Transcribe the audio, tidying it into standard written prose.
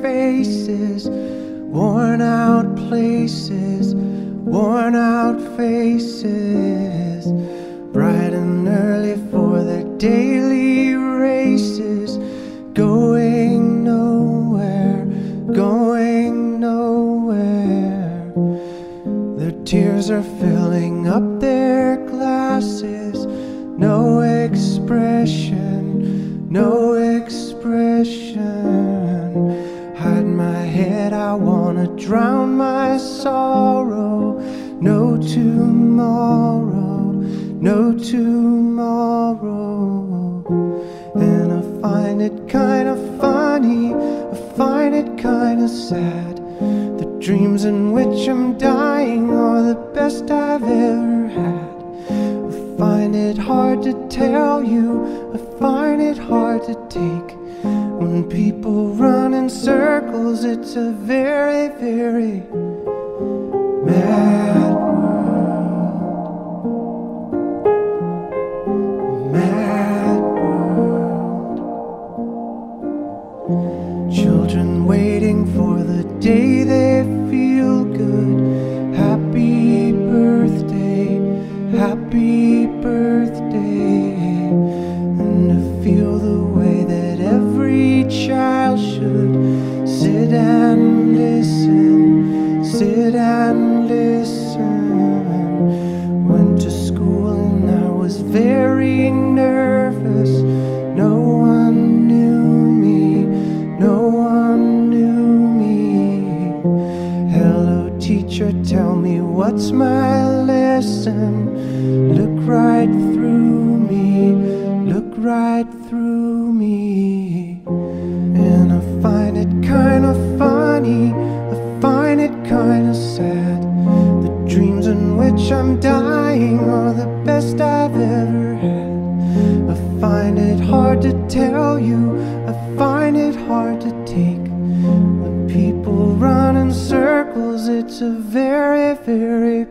faces, worn out places, worn out faces, bright and early for their daily races, going nowhere, going nowhere. Their tears are filling up their glasses, no expression, no expression. Hide my head, I wanna drown my sorrow. No tomorrow, no tomorrow. And I find it kinda funny, I find it kinda sad. The dreams in which I'm dying are the best I've ever had. I find it hard to tell you, I find it hard to take. When people run in circles, it's a very, very mad world. Mad world. Children waiting for the day they feel good. Happy birthday, happy birthday. And to feel the way that every child should sit and listen, sit and listen. Went to school and I was very nervous. No one knew me, no one knew me. Hello teacher, tell me what's my lesson. Look right through me, look right through me. And I find it kinda funny, I find it kinda sad. The dreams in which I'm dying are the best I've ever had. I find it hard to tell you, I find it hard to take. When people run in circles, it's a very, very